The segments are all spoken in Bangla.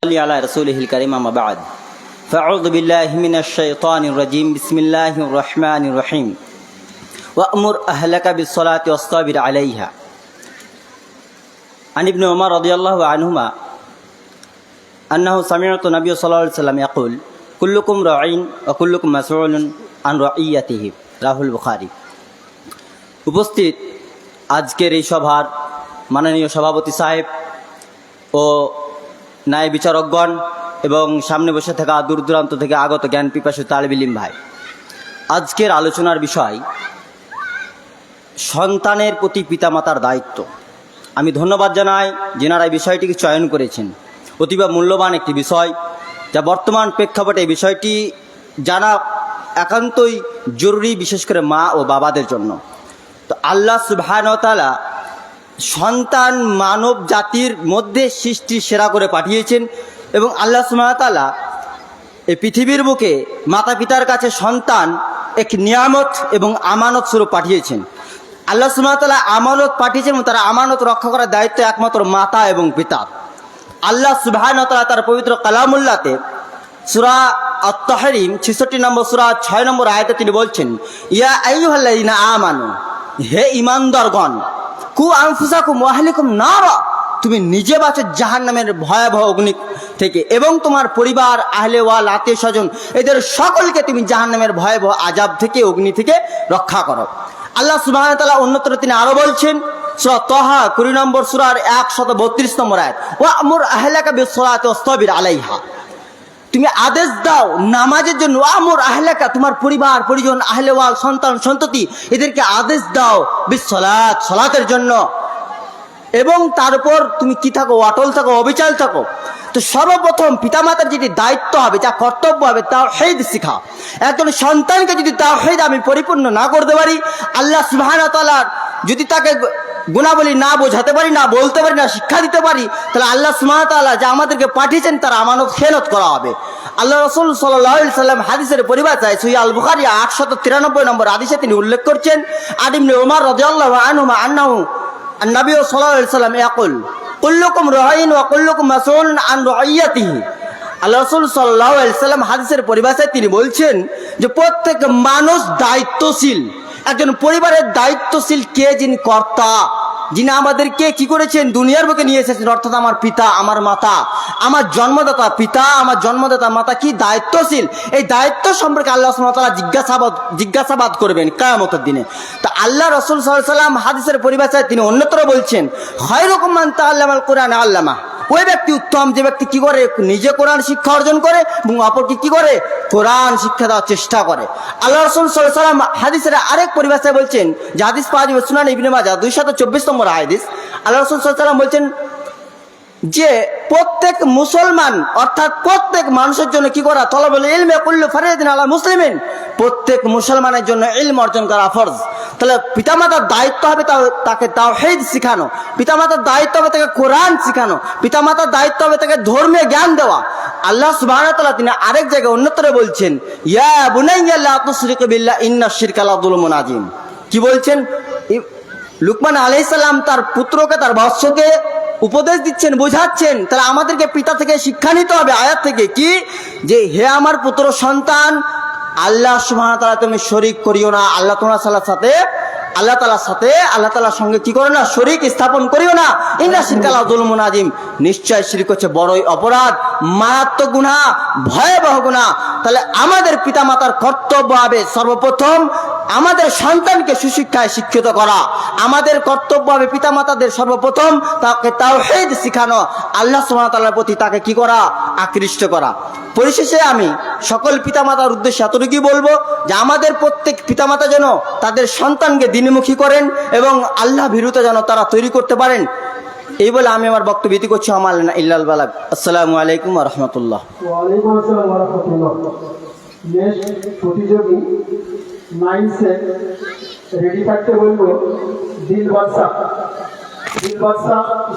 على رسوله الكريم أما بعد فأعوذ بالله من الشيطان الرجيم بسم الله الرحمن الرحيم وأمر أهلك بالصلاة واصطبر عليها عن ابن عمر رضي الله عنهما أنه سمعت النبي صلى الله عليه وسلم يقول كلكم راع وكلكم مسؤول عن رعيته রাহুল বুখারী। উপস্থিত আজকের এই সভার মাননীয় সভাপতি সাহেব ও ন্যায় বিচারকগণ এবং সামনে বসে থাকা দূর দূরান্ত থেকে আগত জ্ঞান পিপাসু তালিব ইলম ভাই, আজকের আলোচনার বিষয় সন্তানের প্রতি পিতামাতার দায়িত্ব। আমি ধন্যবাদ জানাই যেনারা এই বিষয়টিকে চয়ন করেছেন। অতীব মূল্যবান একটি বিষয়, যা বর্তমান প্রেক্ষাপটে এই বিষয়টি জানা একান্তই জরুরি, বিশেষ করে মা ও বাবাদের জন্য। তো আল্লাহ সুবহানাহু ওয়া তাআলা সন্তান মানব জাতির মধ্যে সৃষ্টি সেরা করে পাঠিয়েছেন এবং আল্লাহ সুবহানাহু ওয়া তাআলা এই পৃথিবীর বুকে মাতা পিতার কাছে সন্তান এক নিয়ামত এবং আমানত স্বরূপ পাঠিয়েছেন। আল্লাহ সুবহানাহু ওয়া তাআলা আমানত পাঠিয়েছেন এবং তারা আমানত রক্ষা করার দায়িত্ব একমাত্র মাতা এবং পিতার। আল্লাহ সুবহানাহু ওয়া তাআলা তার পবিত্র কালামুল্লাহতে সূরা আত-তাহরিম 66 নম্বর সূরা 6 নম্বর আয়াতে তিনি বলছেন, ইয়া আইয়ুহাল্লাযীনা আমানু, হে ঈমানদারগণ, কু আনফুসাকুম ওয়া আহলিকুম নারা, তুমি নিজে বাঁচো জাহান্নামের ভয়াবহ অগ্নি থেকে এবং তোমার পরিবার, আহলে ওয়াল, আত্মীয় স্বজন, এদের সকলকে তুমি জাহান্নামের ভয়াবহ আযাব থেকে, অগ্নি থেকে রক্ষা করো। আল্লাহ সুবহানাহু ওয়া তাআলা অন্যত্র তিনি আরো বলছেন, সূরা তাহা 20 নম্বর সূরার 132 নম্বর আয়াত, ওয়া আমুর আহলাকা বিস-সালাতি ওয়াসতাবির আলাইহা, তুমি আদেশ দাও নামাজের জন্য। আমর আহলাকা, তোমার পরিবার পরিজন, আহলে ওয়াল, সন্তান সন্ততি, এদেরকে আদেশ দাও বিস-সালাত, সালাতের জন্য, এবং তার উপর তুমি কি থাকো, অটল থাকো, অবিচল থাকো। তো সর্বপ্রথম পিতামাতার যেটি দায়িত্ব হবে, যা কর্তব্য হবে, তাওহীদ শিখা। একজন সন্তানকে যদি তাওহীদ আমি পরিপূর্ণ না করতে পারি, আল্লাহ সুবহানাহু ওয়া তাআলার যদি তাকে গুণাবলী না বোঝাতে পারি, না বলতে পারি, না শিক্ষা দিতে পারি, তাহলে আল্লাহ সুবহানাহু ওয়া তাআলা যা আমাদেরকে পাঠিয়েছেন তার আমানত খেয়ানত করা হবে। আল্লাহ রাসূল সাল্লাল্লাহু আলাইহি সাল্লাম হাদিসের পরিভাষায় সহিহ আল বুখারী 893 নম্বর হাদিসে তিনি উল্লেখ করছেন, আন ইবনে উমর রাদিয়াল্লাহু আনহুমা আন্নাহু আন-নবী সাল্লাল্লাহু আলাইহি সাল্লাম ইয়াকুল কুল্লুকুম রাঈন ওয়া কুল্লুকুম মাসউলুন আন রাইয়াতিহি। আল্লাহ রাসূল সাল্লাল্লাহু আলাইহি সাল্লাম হাদিসের পরিভাষায় তিনি বলছেন যে প্রত্যেক মানুষ দায়িত্বশীল। একজন পরিবারের দায়িত্বশীল কে? যিনি কর্তা, যিনি আমাদেরকে কি করেছেন, দুনিয়ার বুকে নিয়ে এসেছেন, অর্থাৎ আমার পিতা, আমার মাতা, আমার জন্মদাতা পিতা, আমার জন্মদাতা মাতা কি দায়িত্বশীল। এই দায়িত্ব সম্পর্কে আল্লাহ সুবহানাহু ওয়া তাআলা জিজ্ঞাসাবাদ করবেন কিয়ামতের দিনে। তা আল্লাহ রাসূল সাল্লাল্লাহু আলাইহি সাল্লাম হাদিসের পরিভাষায় তিনি অন্যত্র বলছেন, খায়রুকুম মান তাআল্লামাল কুরআন আল্লামা, ওই ব্যক্তি উত্তম যে ব্যক্তি কি করে, নিজে কোরআন শিক্ষা অর্জন করে এবং অপরকে কি করে, কোরআন শিক্ষা দেওয়ার চেষ্টা করে। আল্লাহ রাসূল সাল্লাল্লাহু আলাইহি সাল্লাম হাদিসের আরেক পরিভাষায় বলছেন, যে হাদিস পাওয়া যাবে সুনান ইবনে মাজাহ 224 নম্বর হাদিস। আল্লাহ রাসূল সাল্লাল্লাহু আলাইহি সাল্লাম বলছেন যে প্রত্যেক মুসলমান, অর্থাৎ প্রত্যেক মানুষের জন্য কি করা, তলাবুল ইলমি কুল্লু ফারিদাতিন আলা মুসলিমিন, প্রত্যেক মুসলমানের জন্য ইলম অর্জন করা ফরজ। তাহলে পিতামাতার দায়িত্ব হবে তাকে তাওহীদ শিখানো, পিতামাতার দায়িত্ব হবে তাকে কোরআন শিখানো, পিতামাতার দায়িত্ব হবে তাকে ধর্মীয় জ্ঞান দেওয়া। আল্লাহ সুবহানাহু ওয়া তাআলা তিনি আরেক জায়গায় অন্যত্র বলছেন, ইয়া বুনাইয়া লা তুশরিক বিল্লাহ ইন্নাশ শিরকা লাযুলমুন আযীম। কি বলছেন? লুকমান আলাইহিস সালাম তার পুত্রকে, তার বৎসকে উপদেশ দিচ্ছেন, বোঝাচ্ছেন। তাহলে আমাদেরকে পিতা থেকে শিক্ষা নিতে হবে আয়াত থেকে, কি যে হে আমার পুত্র সন্তান, আল্লাহ সুবহানাহু ওয়া তাআলা তুমি শরীক করিও না, আল্লাহ তাআলার সঙ্গে কি করো না, শরীক স্থাপন করিও না। ইন্নাশ শিরকা লাযুলমুন আযীম, নিশ্চয় শিরক হচ্ছে বড়ই অপরাধ, মারাত্মক গুনাহ, ভয়াবহ গুনাহ। তাহলে আমাদের পিতামাতার কর্তব্য হবে সর্বপ্রথম আমাদের সন্তানকে সুশিক্ষায় শিক্ষিত করা। আমাদের কর্তব্য হবে পিতামাতাদের সর্বপ্রথম তাকে তাওহীদ শিখানো, আল্লাহ সুবহানাহু ওয়া তাআলার প্রতি তাকে কি করা, আকৃষ্ট করা। পরিশেষে আমি সকল পিতামাতার উদ্দেশ্যে এতটুকুই বলবো যে আমাদের প্রত্যেক পিতামাতা যেন তাদের সন্তানকে দ্বীনমুখী করেন এবং আল্লাহ ভীরুতা যেন তারা তৈরি করতে পারেন। এই বলে আমি আমার বক্তব্য ইতি করছি। আমার ইল্লাল বালাগ। আসসালামু আলাইকুম ওয়া রাহমাতুল্লাহ। ওয়া আলাইকুম আসসালাম ওয়া রাহমাতুল্লাহ। নেক্সট প্রতিযোগী 9 সে রেডি থাকতে বলবো। দিল বাদশা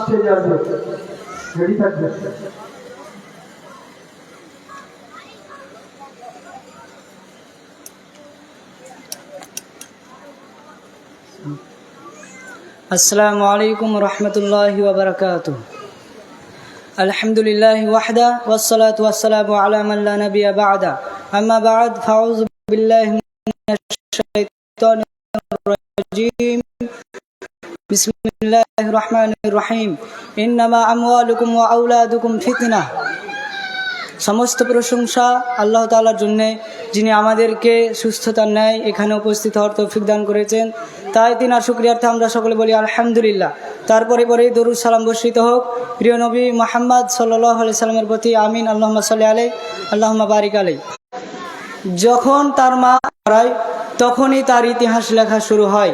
স্টেজে আসবে, রেডি থাকবে। আসসালামু আলাইকুম রহমতুল্লাহি ওয়া বারাকাতুহু। الحمد لله وحده والصلاة والسلام على من لا نبي بعده أما بعد فأعوذ بالله من الشيطان الرجيم بسم الله الرحمن الرحيم إنما أموالكم وأولادكم فتنة সমস্ত প্রশংসা আল্লাহ তাআলার জন্য, যিনি আমাদেরকে সুস্থতার ন্যায় এখানে উপস্থিত হওয়ার তৌফিক দান করেছেন। তাই তিনার শুকরিয়ার্থে আমরা সকলে বলি আলহামদুলিল্লাহ। তারপরে পরেই দরুদ সালাম বর্ষিত হোক প্রিয় নবী মুহাম্মদ সাল্লাল্লাহু আলাইহি সাল্লামের প্রতি, আমিন। আল্লাহুম্মা সাল্লি আলাইহি আল্লাহুম্মা বারিক আলাইহি। যখন তার মা হারায় তখনই তার ইতিহাস লেখা শুরু হয়।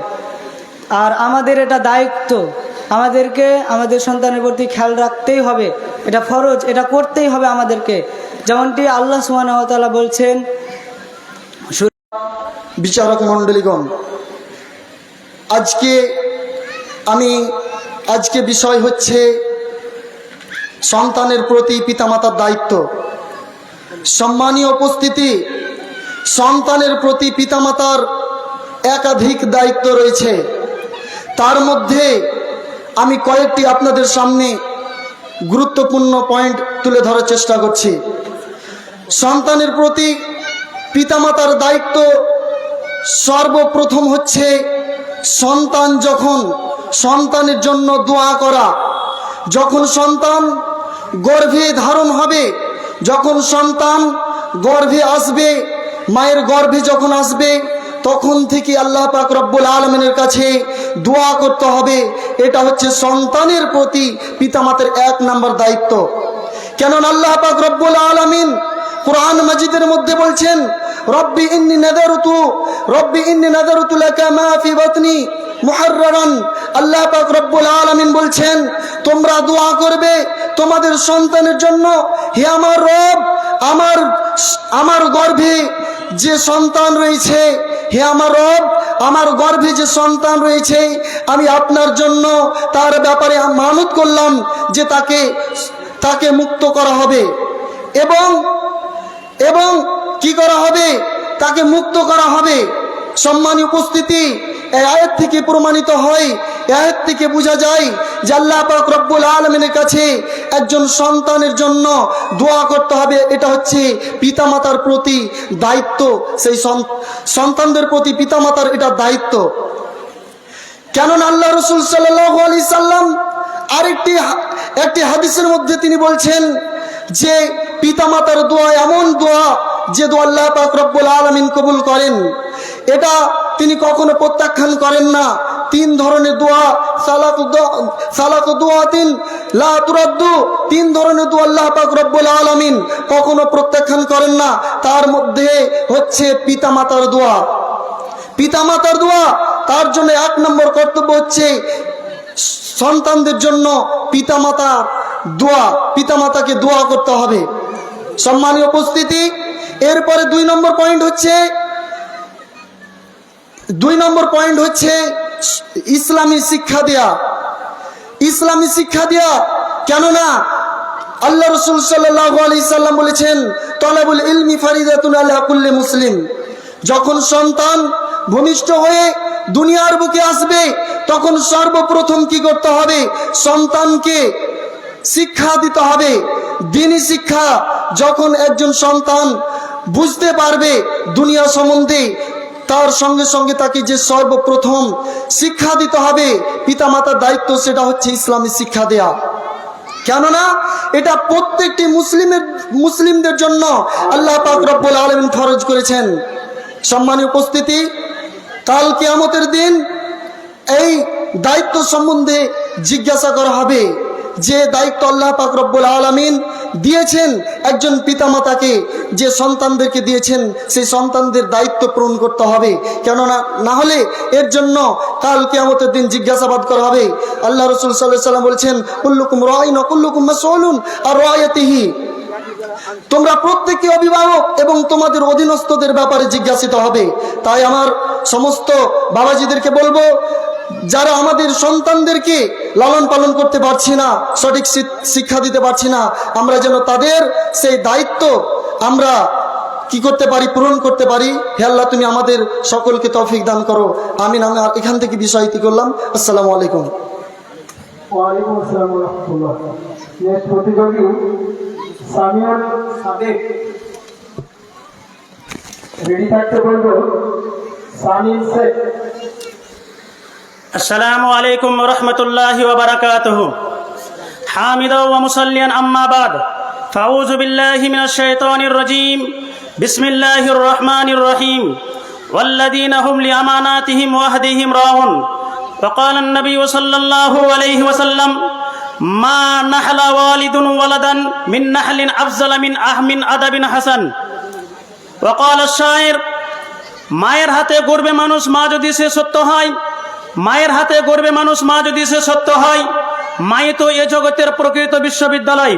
আর আমাদের এটা দায়িত্ব, আমাদেরকে আমাদের সন্তানের প্রতি খেয়াল রাখতেই হবে, এটা ফরজ, এটা করতেই হবে আমাদেরকে। যেমনটি আল্লাহ সুবহানাহু ওয়া তাআলা বলছেন। বিচারক মণ্ডলীগণ, আজকে বিষয় হচ্ছে সন্তানের প্রতি পিতামাতার দায়িত্ব। সম্মানীয় উপস্থিতি, সন্তানের প্রতি পিতামাতার একাধিক দায়িত্ব রয়েছে। তার মধ্যে আমি কয়েকটি আপনাদের সামনে গুরুত্বপূর্ণ পয়েন্ট তুলে ধরার চেষ্টা করছি। সন্তানের প্রতি পিতামাতার দায়িত্ব সর্বপ্রথম হচ্ছে সন্তানের জন্য দোয়া করা। যখন সন্তান গর্ভে ধারণ হবে, যখন সন্তান গর্ভে আসবে, মায়ের গর্ভে যখন আসবে, তখন থেকে আল্লাহ পাক রব্বুল আলামিনের কাছে দোয়া করতে হবে। এটা হচ্ছে সন্তানের প্রতি পিতামাতার 1 নম্বর দায়িত্ব। কেননা আল্লাহ পাক রব্বুল আলামিন কুরআন মাজিদের মধ্যে বলছেন, রব্বি ইন্নী নাযারতু লাকা মা ফি বাতনি মুহাররারান। আল্লাহ পাক রব্বুল আলামিন বলছেন, তোমরা দোয়া করবে তোমাদের সন্তানের জন্য, হে আমার রব, আমার গর্ভে যে সন্তান রয়েছে, হে আমার রব, আমার গর্ভে যে সন্তান রয়েছে, আমি আপনার জন্য তার ব্যাপারে মানত করলাম যে তাকে মুক্ত করা হবে এবং কি করা হবে, তাকে মুক্ত করা হবে। সম্মানীয় উপস্থিতি, এই আয়াত থেকে প্রমাণিত হয়, এই আয়াত থেকে বোঝা যায় যে আল্লাহ পাক রব্বুল আলামিনের কাছে একজন সন্তানের জন্য দোয়া করতে হবে। এটা হচ্ছে পিতামাতার প্রতি দায়িত্ব, সেই সন্তানদের প্রতি পিতামাতার এটা দায়িত্ব। কেননা আল্লাহ রাসূল সাল্লাল্লাহু আলাইহি সাল্লাম একটি হাদিসের মধ্যে তিনি বলছেন যে পিতামাতার দোয়া এমন দোয়া যে দোয়া আল্লাহ পাক রব্বুল আলামিন কবুল করেন। এটা তিনি কখনো প্রত্যাখ্যান করেন না। 3 ধরনের দোয়া, সালাতু দুআতিন লা তুরাদ্দু, 3 ধরনের দোয়া আল্লাহ পাক রব্বুল আলামিন কখনো প্রত্যাখ্যান করেন না। তার মধ্যে হচ্ছে পিতামাতার দোয়া। পিতামাতার দোয়া, তার জন্য 1 নম্বর কর্তব্য হচ্ছে সন্তানদের জন্য পিতামাতাকে দোয়া করতে হবে। সম্মানীয় উপস্থিতি, এরপরে 2 নম্বর পয়েন্ট হচ্ছে ইসলামী শিক্ষা দেয়া। কেননা আল্লাহ রাসূল সাল্লাল্লাহু আলাইহি সাল্লাম বলেছেন, তলাবুল ইলমি ফারিদাতুন আলা কুল্লি মুসলিম। যখন সন্তান ভূমিষ্ঠ হয়ে দুনিয়ার বুকে আসবে, তখন সর্বপ্রথম কি করতে হবে, সন্তানকে শিক্ষা দিতে হবে, দ্বীনি শিক্ষা। যখন একজন সন্তান বুঝতে পারবে দুনিয়া সম্বন্ধে, তার সঙ্গে সঙ্গে তাকে যে সর্বপ্রথম শিক্ষা দিতে হবে, পিতামাতার দায়িত্ব, সেটা হচ্ছে ইসলামী শিক্ষা দেয়া। কেননা এটা প্রত্যেকটি মুসলিমদের জন্য আল্লাহ পাক রব্বুল আলামিন ফরজ করেছেন। সম্মানীয় উপস্থিতি, কাল কিয়ামতের দিন এই দায়িত্ব সম্বন্ধে জিজ্ঞাসা করা হবে। যে দায়িত্ব আল্লাহ পাক রব্বুল আলামিন দিয়েছেন একজন পিতামাতাকে, যে সন্তানদেরকে দিয়েছেন, সেই সন্তানদের দায়িত্ব পূরণ করতে হবে। কেননা না হলে এর জন্য কাল কিয়ামতের দিন জিজ্ঞাসাবাদ করা হবে। আল্লাহ রাসূল সাল্লাল্লাহু আলাইহি সাল্লাম বলেছেন, কুল্লুকুম রাঈন ওয়া কুল্লুকুম মাসউলুন আর রায়াতিহি। তোমরা প্রত্যেকই অভিভাবক এবং তোমাদের অধীনস্থদের ব্যাপারে জিজ্ঞাসিত হবে। তাই আমার সমস্ত বাবাজিদেরকে বলবো, যারা আমাদের সন্তানদেরকে লালন পালন করতে পারছি না, সঠিক শিক্ষা দিতে পারছি না, আমরা যেন তাদের সেই দায়িত্ব আমরা কি করতে পারি, পূরণ করতে পারি। হে আল্লাহ, তুমি আমাদের সকলকে তৌফিক দান করো, আমিন। আমি এখান থেকে বিষয়টি করলাম। আসসালামু আলাইকুম। ওয়ালাইকুম আসসালাম ওয়া রাহমাতুল্লাহ। নেক্সট প্রতিযোগী সামিউল সাদেক। রেডি থাকতে বলবো সামিল শেখ। السلام عليكم ورحمة الله وبركاته. حامدا ومصليا أما بعد فأعوذ بالله من الشيطان الرجيم. بسم الله الرحمن الرحيم. والذين هم لأماناتهم وعهدهم راعون. وقال النبي صلى الله عليه وسلم ما نحل والد ولدا من نحل أفضل من أدب حسن. وقال الشاعر মায়ের হাতে গড়বে মানুষ মা যদি সে সত্য হয়, মায়ের হাতে গড়বে মানুষ মা যদি সে সত্য হয়, মাই তো এ জগতের প্রকৃত বিশ্ববিদ্যালয়।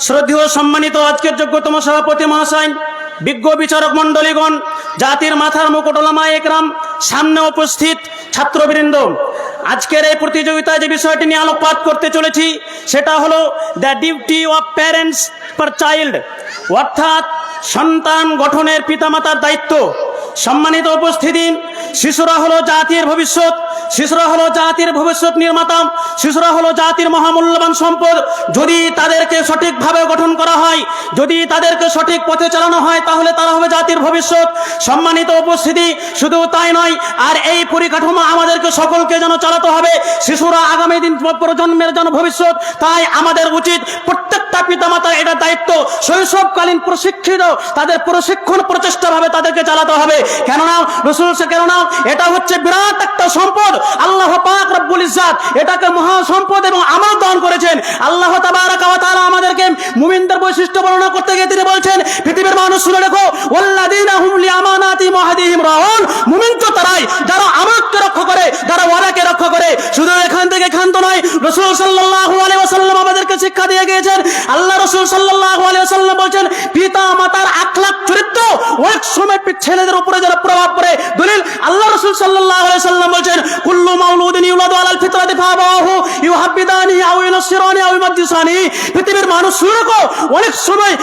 শ্রদ্ধেয় সম্মানিত আজকের যোগ্যতম সভাপতি মহাশয়, বিজ্ঞ বিচারক মণ্ডলীগণ, জাতির মাথার মুকুট ওলামা একরাম, সামনে উপস্থিত ছাত্রবৃন্দ, আজকের এই প্রতিযোগিতায় যে বিষয়টি নিয়ে আলোকপাত করতে চলেছি সেটা হলো the duty of parents per child, অর্থাৎ সন্তান গঠনের পিতামাতার দায়িত্ব। সম্মানিত উপস্থিতি, শিশুরা হলো জাতির ভবিষ্যৎ, শিশুরা হলো জাতির ভবিষ্যৎ নির্মাতা, শিশুরা হলো জাতির মহামূল্যবান সম্পদ। যদি তাদেরকে সঠিকভাবে গঠন করা হয়, যদি তাদেরকে সঠিক পথে চালানো হয়, তাহলে তারা হবে জাতির ভবিষ্যৎ। সম্মানিত উপস্থিতি, শুধু তাই নয়, আর এই পরিকাঠামো আমাদেরকে সকলকে যেন চালাতে হবে। শিশুরা আগামী দিন প্রজন্মের যেন ভবিষ্যৎ, তাই আমাদের উচিত প্রত্যেকটা পিতামাতার এটা দায়িত্ব শৈশবকালীন প্রশিক্ষিত তাদের প্রশিক্ষণ প্রচেষ্টাভাবে তাদেরকে চালাতে হবে। কেননা এটা হচ্ছে বিরাট একটা সম্পদ। আল্লাহ পাক রব্বুল ইজ্জাত এটাকে মহা সম্পদ এবং আমানত দান করেছেন। আল্লাহ তাবারাকা ওয়া তাআলা আমাদেরকে মুমিনদের বৈশিষ্ট্য বর্ণনা করতে গিয়ে তিনি বলছেন, পৃথিবীর মানুষ শুনে রেখো, ওয়াল্লাযীনা হুম লিআমানাতিহিম ওয়া আহদিহিম রাউন। মুমিন তো তারাই যারা আমানতকে রক্ষা করে, যারা ওয়াদাকে রক্ষা করে। শুধু এখান থেকে ক্ষান্ত নয়, রাসূল সাল্লাল্লাহু আলাইহি ওয়াসাল্লাম আমাদেরকে শিক্ষা দিয়ে গিয়েছেন। আল্লাহ রাসূল সাল্লাল্লাহু আলাইহি ওয়াসাল্লাম বলেন, পিতা মাতার আখলাক চরিত্র অনেক সময় ছেলেদের উপরে যারা প্রভাব পড়ে। দলিল, আল্লাহ রাসূল সাল্লাল্লাহু আলাইহি ওয়াসাল্লাম বলেন, কুল্লু মাউলুদিন ইউলাদু আলাল ফিতরাতি ফাআবাহু ইউহাব্বিদানি আও ইউনাসসিরানি আও ইউমাজ্জিসানি। পৃথিবীর মানুষ শুনে রাখো, অনেক সময়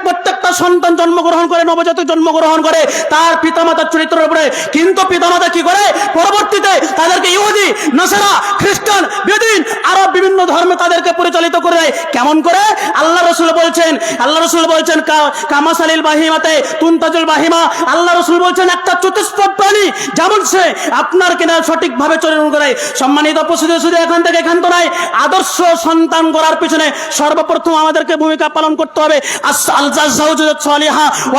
প্রত্যেকটা সন্তান জন্মগ্রহণ করে, নবজাতক জন্মগ্রহণ করে তার পিতামাতার চরিত্রের উপরে, কিন্তু পিতামাতা কি করে পরবর্তীতে তাদেরকে ইহুদি, নাসারা, খ্রিস্টান, বেদুইন আরো বিভিন্ন ধর্মে তাদেরকে পরিচালিত করে দেয়। কেমন করে? আল্লাহ রাসূল বলছেন কামাসালিল বাহিমাতে তুনতাজুল বাহিমা। আল্লাহ রাসূল বলছেন একটা চতুষ্পদ প্রাণী যেমন সে আপনার কিনা সঠিকভাবে চলন করে। সম্মানিত উপস্থিতি, শুধু এখান থেকে ক্ষান্ত নয়, আদর্শ সন্তান গড়ার পিছনে সর্বপ্রথম আমাদেরকে ভূমিকা পালন করতে হবে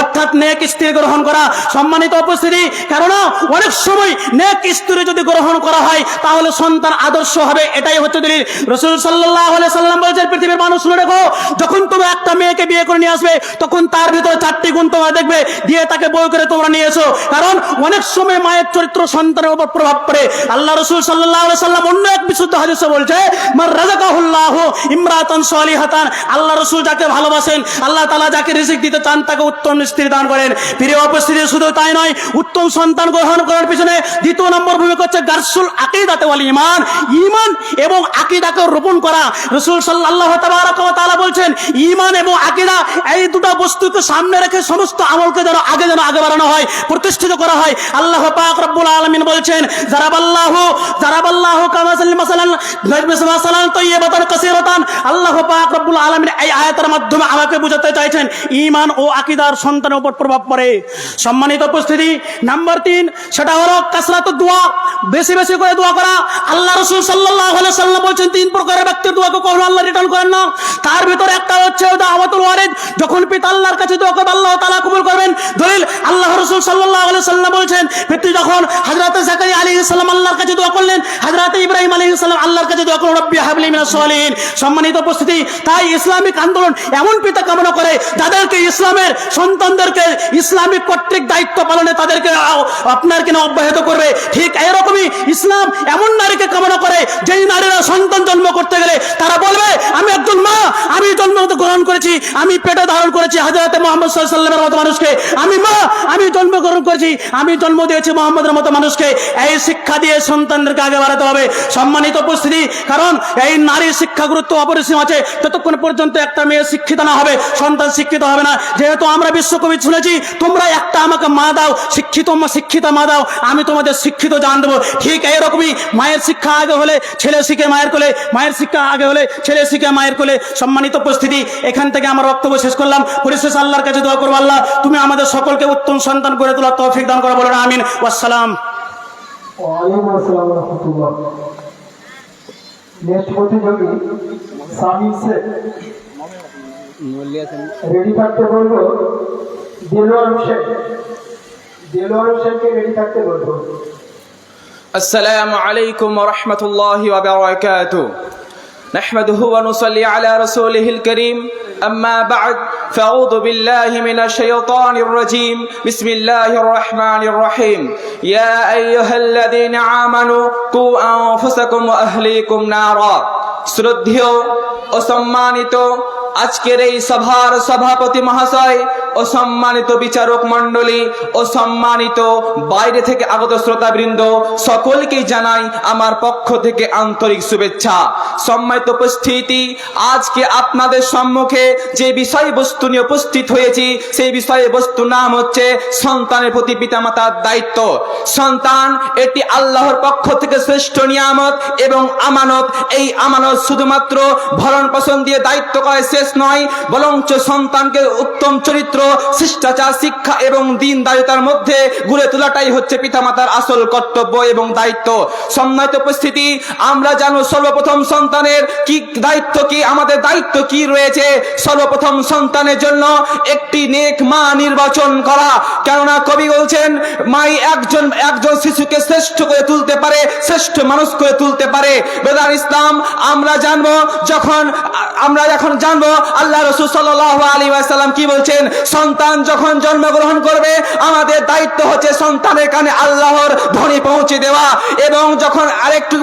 অর্থাৎ নেক স্ত্রী গ্রহণ করা। সম্মানিত উপস্থিতি, কেননা অনেক সময় নেক স্ত্রী যদি গ্রহণ করা হয় তাহলে সন্তান আদর্শ হবে, এটাই হচ্ছে দলিল। রাসূল সাল্লাল্লাহু আলাইহি সাল্লাম বলেছেন, পৃথিবীর মানুষ শুনে রেখো, যখন তুমি একটা মেয়েকে বিয়ে করে নিয়ে আসবে তখন তার ভিতরে 4টি গুণ তোমরা দেখবে, দিয়ে তাকে বউ করে তোমরা নিয়ে এসো। কারণ অনেক সময় মায়ের চরিত্র সন্তানের উপর প্রভাব পড়ে। আল্লাহ রাসূল সাল্লাল্লাহু আলাইহি সাল্লাম অন্য এক বিশুদ্ধ হাদিসে বলছে, মান রাযাকাহুল্লাহু ইমরাতান সালিহাতান। আল্লাহ রাসূল যাকে ভালোবাসেন, আল্লাহ তাআলা যাকে রিজিক দিতে চান তাকে উত্তম স্ত্রী দান করেন। প্রিয় উপস্থিতি, শুধু তাই নয়, উত্তম সন্তান গ্রহণ করার পিছনে দ্বিতীয় নম্বর ভূমিকা হচ্ছে গারসুল আকিদাতে ওয়াল ঈমান, ঈমান এবং আকীদাকে রোপণ করা। রাসূল সাল্লাল্লাহু তাবারাকা ওয়া তাআলা বলছেন, ঈমান এবং আকীদা এই দুটো বস্তুকে সামনে রেখে সমস্ত আমলকে যেন আগে বাড়ানো হয়, প্রতিষ্ঠিত করা হয়। আল্লাহ পাক রব্বুল আলামিন বলছেন, জারাবাল্লাহু মাসালান তাইয়্যিবাতান কাসীরাতান। আল্লাহ পাক রব্বুল আলামিন এই আয়াতের মাধ্যমে আমাকে বোঝাতে চাইছেন ঈমান ও আকীদার সন্তানের উপর প্রভাব পড়ে। সম্মানিত উপস্থিতি, নাম্বার 3 সেটা হলো কাসরাতুদ দোয়া, বেশি বেশি করে দোয়া করা। আল্লাহ রাসূল সাল্লাল্লাহু আলাইহি সাল্লাম বলেছেন, 3 প্রকারের ব্যক্তির দোয়াকে কখনো আল্লাহ রিটার্ন করেন না। তার ভিতরে একটা হচ্ছে দাওয়াতুল ওয়ারিদ, যখন পিতা আল্লাহর কাছে দোয়া করবে আল্লাহ তাআলা কবুল করবেন। দলিল, আল্লাহ রাসূল সাল্লাল্লাহু আলাইহি সাল্লাম বলেছেন, পিতা যখন হযরত যাকারিয়া আলাইহিস সালাম আল্লাহর কাছে দোয়া করলেন, হযরত ইব্রাহিম আলাইহিস সালাম আল্লাহর কাছে দোয়া করলেন, রব্বি হাবলি মিনাস সালিহিন। সম্মানিত উপস্থিতি, তাই ইসলামিক আন্দোলন এমন পিতা কামনা করে যাদেরকে ইসলামের সন্তানদেরকে ইসলামিক কর্তৃক দায়িত্ব পালনে তাদেরকে আপনার কিনা অব্যাহত করবে। ঠিক এরকমই ইসলাম এমন নারীকে কামনা করে যেই নারীরা সন্তান জন্ম করতে গেলে তারা বলবে, আমি একজন মা, আমি জন্ম গ্রহণ করেছি, আমি পেটে ধারণ করেছি হযরত মুহাম্মদ সাল্লাল্লাহু আলাইহি ওয়াসাল্লামের মতো মানুষকে। আমি মা, আমি জন্মগ্রহণ করেছি, আমি জন্ম দিয়েছি মুহাম্মদের মতো মানুষকে। এই শিক্ষা দিয়ে সন্তানদেরকে আগে বাড়াতে হবে। সম্মানিত উপস্থিতি, কারণ এই নারীর শিক্ষা গুরুত্ব অপরিসীম আছে। যতক্ষণ পর্যন্ত একটা মেয়ে শিক্ষিত না হবে, সন্তান শিক্ষিত হবে না। যেহেতু আমরা বিশ্বকবি শুনেছি, তোমরা একটা আমাকে মা দাও, শিক্ষিত মা দাও, আমি তোমাদের শিক্ষিত জান দেবো। ঠিক এইরকমই মায়ের শিক্ষা আগে হলে ছেলে শিখে মায়ের কোলে, মায়ের শিক্ষা আগে হলে ছেলে শিখে মায়ের কোলে। সম্মানিত উপস্থিতি, এখান থেকে আমার বক্তব্য শেষ করলাম। পরিশেষে আল্লাহর কাছে দোয়া করবো, আল্লাহ তুমি আমাদের সকলকে উত্তম সন্তান করে তোলার তৌফিক দান করো, বলেন আমিন। ওয়াসসালাম। ওয়ালাইকুম আসসালাম ওয়া রাহমাতুল্লাহ। নেক্সট প্রতিযোগী সামিন শেখ। রেডি থাকতে বলবো দেলোয়ার হোসেন। দেলোয়ার হোসেনকে রেডি থাকতে বলবো। السلام عليكم ورحمة الله وبركاته. نحمده ونصلي على رسوله الكريم. أما بعد فأعوذ بالله من الشيطان الرجيم. بسم الله الرحمن الرحيم. يا أيها الذين آمنوا قوا أنفسكم وأهليكم نارا. শ্রদ্ধেয় ও সম্মানিত আজকের এই সভার সভাপতি মহাশয় ও সম্মানিত বিচারক মণ্ডলী ও সম্মানিত বাইরে থেকে আগত শ্রোতাবৃন্দ, সকলকে জানাই আমার পক্ষ থেকে আন্তরিক শুভেচ্ছা। সম্মানিত উপস্থিতি, আজকে আপনাদের সম্মুখে যে বিষয়বস্তু নিয়ে উপস্থিত হয়েছি, সেই বিষয়বস্তুর নাম হচ্ছে সন্তানের প্রতি পিতামাতার দায়িত্ব। সন্তান এটি আল্লাহর পক্ষ থেকে শ্রেষ্ঠ নিয়ামত এবং আমানত। এই আমানত শুধুমাত্র ভরণ পোষণ দিয়ে দায়িত্ব করায় শেষ নয়, বরঞ্চ সন্তানকে উত্তম চরিত্র, শিষ্টাচার, শিক্ষা এবং দিনদারিতার মধ্যে গড়ে তোলাটাই হচ্ছে পিতামাতার আসল কর্তব্য এবং দায়িত্ব। সম্মানিত উপস্থিতি, আমরা জানো সর্বপ্রথম সন্তানের কি দায়িত্ব, কি আমাদের দায়িত্ব কি রয়েছে। সর্বপ্রথম সন্তানের জন্য একটি নেক মা নির্বাচন করা। কেননা কবি বলছেন, মাই একজন শিশুকে শ্রেষ্ঠ করে তুলতে পারে, শ্রেষ্ঠ মানুষ করে তুলতে পারে। ব্রাদার ইসলাম, আমরা এখন জানবো আল্লাহ রাসূল সাল্লাল্লাহু আলাইহি ওয়াসাল্লাম কি বলছেন। সন্তান যখন জন্মগ্রহণ করবে, আমাদের দায়িত্ব হচ্ছে সন্তানের কানে আল্লাহর ধ্বনি পৌঁছে দেওয়া, এবং যখন আরেকটু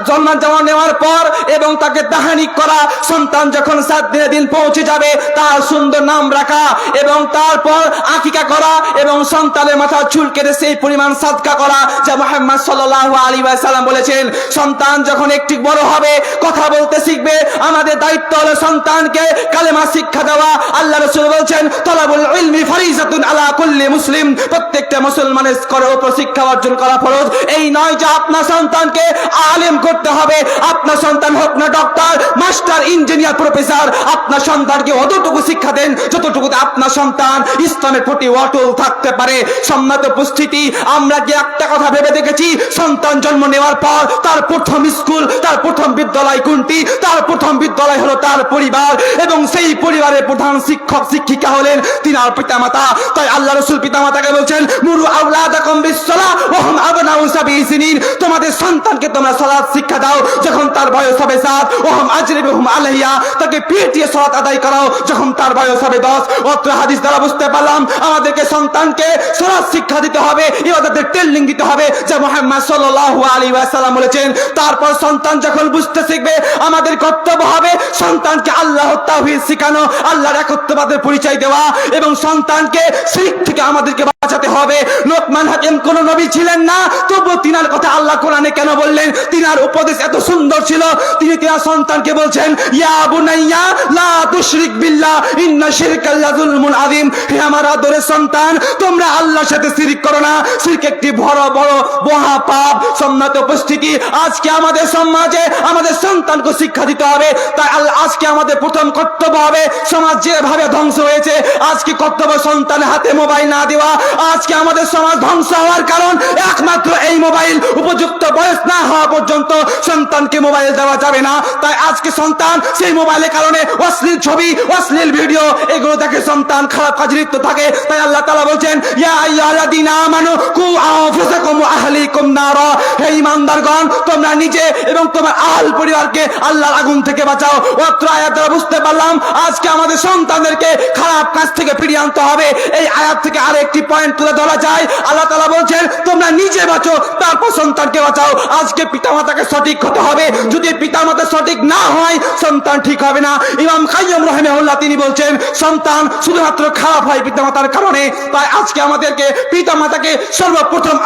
জন্ম নেওয়ার পর এবং তাকে তাহানিক করা। সন্তান যখন 7 দিনের দিন পৌঁছে যাবে, তার সুন্দর নাম রাখা এবং তারপর আকিকা করা এবং সন্তানের মাথা চুল কেটে সেই পরিমাণ সাদকা করা, যা মুহাম্মদ সাল্লাল্লাহু আলাইহি ওয়াসাল্লাম বলেছেন। সন্তান যখন একটু বড় হবে, কথা বলতে শিখবে, আমাদের দায়িত্ব হলো সন্তানকে কালেমা শিক্ষা দেওয়া। আল্লাহ রাসূল বলছেন, তালাবুল ইলমি ফারিজাতুন আলা কুল্লি মুসলিম। প্রত্যেকটা মুসলমানের উপর শিক্ষা অর্জন করা ফরজ। এই নয় যে আপনার সন্তানকে আলেম করতে হবে। আপনার সন্তান হোক না ডক্টর, মাস্টার, ইঞ্জিনিয়ার, প্রফেসর, আপনার সন্তানকে অতটুকু শিক্ষা দেন যতটুকু আপনার সন্তান ইসলামের প্রতি অটল থাকতে পারে। সম্মানিত উপস্থিতি, আমরা কি একটা কথা ভেবে দেখেছি, সন্তান জন্ম নেওয়ার পর তার প্রথম স্কুল, তার প্রথম বিদ্যালয় কোনটি? তার প্রথম বিদ্যালয় হলো তার পরিবার, এবং সেই পরিবারের প্রধান শিক্ষক শিক্ষিকা হলেন তিনার পিতামাতা। তাই আল্লাহ রাসূল পিতামাতাকে বলছেন, মুরু আওলাদাকুম বিসসালাহ ওয়া হুম আবনাউ সাবঈ সিনিন। তোমাদের সন্তানকে তোমরা সালাত শিক্ষা দাও যখন তার বয়স হবে 7, ওয়া হুম আজরিবুহুম আলাইহা। তাকে পিটিয়ে সালাত আদায় করাও যখন তার বয়স হবে 10। অত্র হাদিস দ্বারা বুঝতে পারলাম আমাদেরকে সন্তানকে সালাত শিক্ষা দিতে হবে, ইবাদতের ট্রেনিং দিতে হবে, যা মুহাম্মদ সাল্লাল্লাহু আলাইহি ওয়াসাল্লাম বলেছেন। তারপর সন্তান যখন বুঝতে শিখবে, আমাদের কর্তব্য হবে সন্তানকে আল্লাহর তাওহীদ শেখানো, আল্লাহর একত্ববাদের পরিচয় দেওয়া, এবং সন্তানকে শিরক থেকে আমাদেরকে বাঁচাতে হবে। লোকমান হাকিম কোন নবী ছিলেন না, তবুও তিনার কথা আল্লাহ কোরআনে কেন বললেন? তিনার উপদেশ এত সুন্দর ছিল, তিনি তিনার সন্তানকে বলছেন, ইয়া বুনাইয়া লা তুশরিক বিল্লাহ ইন্না শিরকা লাযুলমুন আযীম। হে আমার আদরের সন্তান, তোমরা আল্লাহর সাথে শিরক করো না, শিরক একটি বড় বড় মহা পাপ। সম্মানিত উপস্থিতি, আজকে আমাদের সমাজে আমাদের সন্তানকে শিক্ষা দিতে হবে। তাই আজকে আমাদের প্রথম কর্তব্য হবে, সমাজ যেভাবে ধ্বংস হয়েছে, আজকে কর্তব্য সন্তানের হাতে মোবাইল না দেওয়া। আজকে আমাদের সমাজ ধ্বংস হওয়ার কারণ একমাত্র এই মোবাইল। উপযুক্ত বয়স না হওয়া পর্যন্ত সন্তানকে মোবাইল দেওয়া যাবে না। তাই আজকে সন্তান সেই মোবাইলের কারণে অশ্লীল ছবি, অশ্লীল ভিডিও, এগুলো দেখে সন্তান খারাপ কাজে লিপ্ত থাকে। তাই আল্লাহ তাআলা বলছেন, ইয়া আইয়ুহাল্লাযীনা আমানু কু আনফুসাকুম ওয়া আহলিকুম নারা। হে ঈমানদারগণ, তোমরা নিজে এবং তোমার আহল পরিবারকে আল্লাহর আগুন থেকে বাঁচাও। অত্র আয়াত দ্বারা বুঝতে পারলাম আজকে আমাদের সন্তানদেরকে খারাপ পাপ কাজ থেকে ফিরিয়ে আনতে হবে। এই আয়াত থেকে আরেকটি পয়েন্ট তুলে ধরা যায়। আল্লাহ তাআলা বলছেন তোমরা নিজে বাঁচো তারপর সন্তানকে বাঁচাও। আজকে পিতামাতাকে সঠিক হতে হবে, যদি পিতামাতা সঠিক না হয় সন্তান ঠিক হবে না। ইমাম কাইয়্যিম রাহিমাহুল্লাহ তিনি বলছেন সন্তান শুধুমাত্র খারাপ হয় পিতামাতার কারণে। তাই আজকে আমাদেরকে পিতামাতাকে সর্বপ্রথম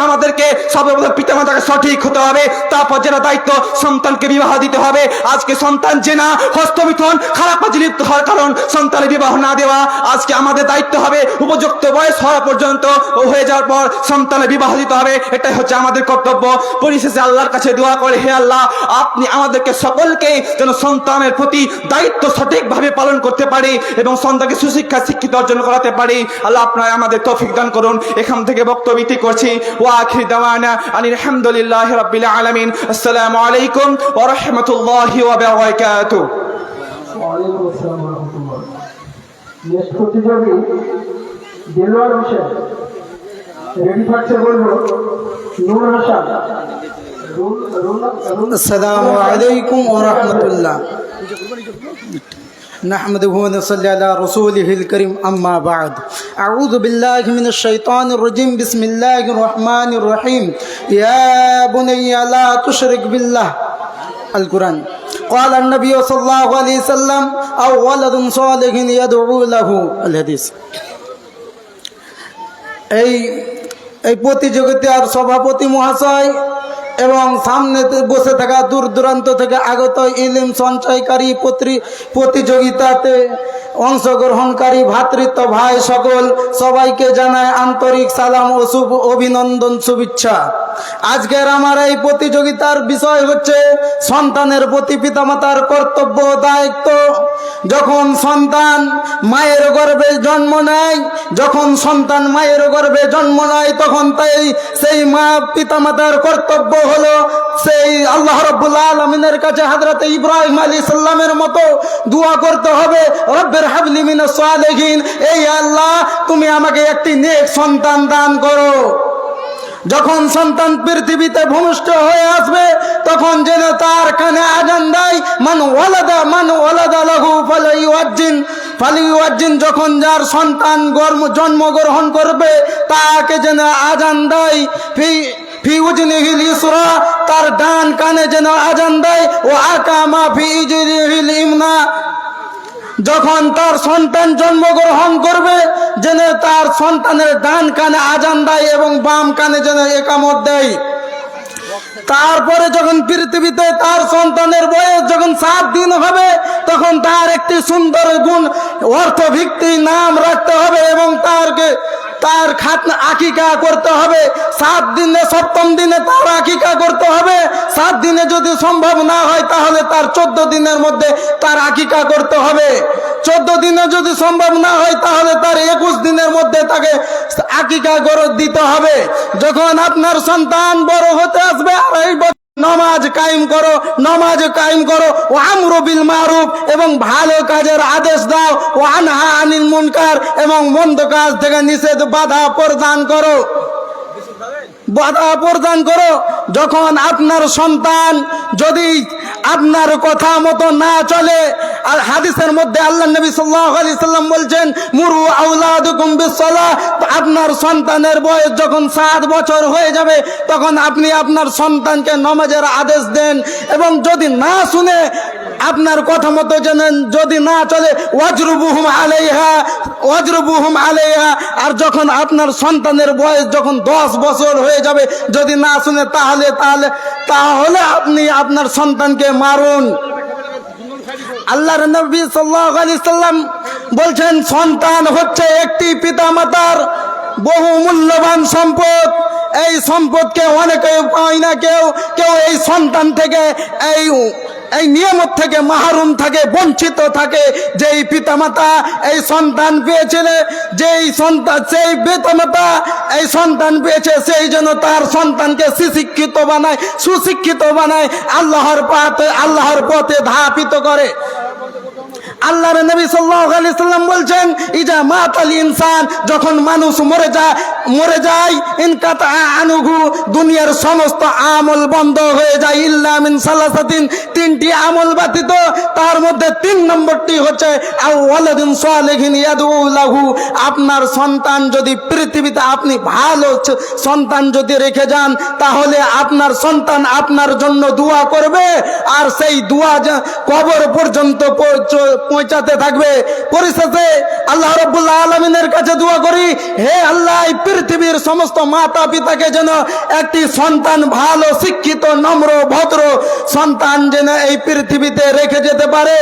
পিতামাতাকে সঠিক হতে হবে, তারপর যেটা দায়িত্ব সন্তানকে বিবাহ দিতে হবে। আজকে সন্তান জেনা, হস্তমিথন, খারাপ কাজে লিপ্ত হওয়ার কারণ সন্তানের বিবাহ না দেওয়া। আজকে আমাদের দায়িত্ব হবে উপযুক্ত বয়স হওয়া পর্যন্ত ও হয়ে যাওয়ার পর সন্তানের বিবাহ দিতে হবে। এটাই হচ্ছে আমাদের কর্তব্য। পরিশেষে আল্লাহর কাছে দোয়া করে, হে আল্লাহ আপনি আমাদেরকে সকলকে যেন সন্তানের প্রতি দায়িত্ব সঠিকভাবে পালন করতে পারি এবং সন্তানকে সুশিক্ষা শিক্ষিত অর্জন করাতে পারি। আল্লাহ আপনারা আমাদের তৌফিক দান করুন। এখান থেকে বক্তব্য ইতি করছি। ওয়া আখির দাওয়ানা আনিল হামদুলিল্লাহি রাব্বিল আলামিন। আসসালামু আলাইকুম ওয়া রাহমাতুল্লাহি ওয়া বারাকাতুহু। ওয়ালাইকুম আসসালাম ওয়া রাহমাতুল্লাহ। নেক্সট প্রতিযোগী দিলওয়ার হোসেন, রেডি থাকতে বলবো নূর হাসান। আসসালামু আলাইকুম ওয়া রাহমাতুল্লাহ। نحمده ونصلي على رسوله الكريم أما بعد أعوذ بالله من الشيطان الرجيم بسم الله الرحمن الرحيم يا بني لا تشرك بالله القرآن قال النبي صلى الله عليه وسلم أو ولد صالح يدعو له الحديث এই প্রতিযোগিতার সভাপতি মহাশয় এবং সামনে বসে থাকা দূর দূরান্ত থেকে আগত ইলম সঞ্চয়কারী প্রতিযোগিতাতে অংশগ্রহণকারী ভ্রাতৃত্ব ভাই সকল সবাইকে জানায় আন্তরিক সালাম ও শুভ অভিনন্দন শুভেচ্ছা। আজকের আমার এই প্রতিযোগিতার বিষয় হচ্ছে সন্তানের প্রতি পিতামাতার কর্তব্য দায়িত্ব। যখন সন্তান মায়ের গর্ভে জন্ম নেয়, তখন সেই মা পিতামাতার কর্তব্য হলো সেই আল্লাহ রাব্বুল আলামিনের কাছে হযরত ইব্রাহিম আলাইহিস সালামের মতো দোয়া করতে হবে, রব্বির হাবলি মিনাস সালিহিন, এই আল্লাহ তুমি আমাকে একটি নেক সন্তান দান করো। যখন সন্তান পৃথিবীতে ভূমিষ্ঠ হয়ে আসবে তখন যেন তার কানে আযান দেয়, মান ওয়ালাদা লাহু ফালিউয়াজ্জিন, যখন যার সন্তান জন্মগ্রহণ করবে তাকে যেন আযান দেয়, ফি উজনিহিল ইসরা, তার ডান কানে যেন আযান দেয়, ও আকামা ফি ইজরিহিল ইমনা, যখন তার সন্তান জন্মগ্রহণ করবে যেন তার সন্তানের ডান কানে আযান দেয় এবং বাম কানে যেন ইকামত দেয়। তারপরে যখন পৃথিবীতে তার সন্তানের বয়স যখন 7 দিন হবে তখন তার একটি সুন্দর গুণ অর্থভিত্তিক নাম রাখতে হবে এবং তার খাতনা আকিকা করতে হবে। 7 দিনে 7ম দিনে তার আকিকা করতে হবে। 7 দিনে যদি সম্ভব না হয় তাহলে তার 14 দিনের মধ্যে তার আকিকা করতে হবে। 14 দিনে যদি সম্ভব না হয় তাহলে তার 21 দিনের মধ্যে তাকে আকিকা করে দিতে হবে। যখন আপনার সন্তান বড় হতে আসবে আর এই নামাজ কায়েম করো ও আমরু বিল মারুফ, এবং ভালো কাজের আদেশ দাও, ও আনহা আনিল মুনকার, এবং মন্দ কাজ থেকে নিষেধ বাধা প্রদান করো। যখন আপনার সন্তান যদি আপনার কথা মতো না চলে, আর হাদিসের মধ্যে আল্লাহ নবী সাল্লাল্লাহু আলাইহি সাল্লাম বলছেন মুরু আওলাদুকুম বিসসালাহ, আপনার সন্তানের বয়স যখন 7 বছর হয়ে যাবে তখন আপনি আপনার সন্তানকে নামাজের আদেশ দেন, এবং যদি না শুনে আপনার কথা মতো যদি না চলে ওয়াজরুবুহুম আলাইহা, আর যখন আপনার সন্তানের বয়স যখন 10 বছর হয়ে যাবে যদি না শুনে তাহলে আপনি আপনার সন্তানকে মারুন। আল্লাহর নবী সাল্লাল্লাহু আলাইহি সাল্লাম বলছেন সন্তান হচ্ছে একটি পিতামাতার বহু মূল্যবান সম্পদ। এই সম্পদকে অনেকে পায় না, কেউ এই সন্তান থেকে এই নিয়ামত থেকে মাহরুম থাকে, বঞ্চিত থাকে। যেই পিতামাতা এই সন্তান পেয়েছিলেন, সেই পিতামাতা এই সন্তান পেয়েছে সেই জন্য তার সন্তানকে সুশিক্ষিত বানায়, আল্লাহর পথে ধাপিত করে। আল্লাহর নবী সাল্লাল্লাহু আলাইহি সাল্লাম বলছেন ইজা মাতাল ইনসান, যখন মানুষ মরে যায় ইনকাতা আনুহু, দুনিয়ার সমস্ত আমল বন্ধ হয়ে যায়, ইল্লা মিন সালাসাতিন, তিনটি আমল ব্যতীত। তার মধ্যে 3 নম্বরটি হচ্ছে আও ওয়ালাদিন সালিহিন ইয়াদউ লাহু, আপনার সন্তান যদি পৃথিবীতে আপনি ভালো সন্তান যদি রেখে যান, তাহলে আপনার সন্তান আপনার জন্য দোয়া করবে, আর সেই দোয়া কবর পর্যন্ত পৌঁছাতে থাকবে। পরিশেষে আল্লাহ রাব্বুল আলামিনের কাছে দোয়া করি, হে আল্লাহ, এই পৃথিবীর সমস্ত মাতা পিতাকে যেন একটি সন্তান, ভালো শিক্ষিত নম্র ভদ্র সন্তান যেন এই পৃথিবীতে রেখে যেতে পারে।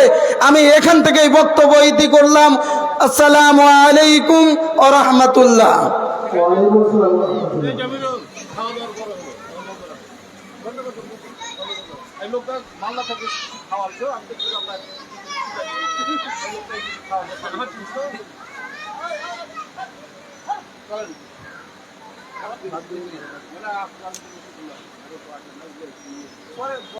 আমি এখান থেকেই বক্তব্য ইতি করলাম। আসসালামু আলাইকুম ওয়া রাহমাতুল্লাহ। ওয়ালাইকুম আসসালাম ওয়া রাহমাতুল্লাহ।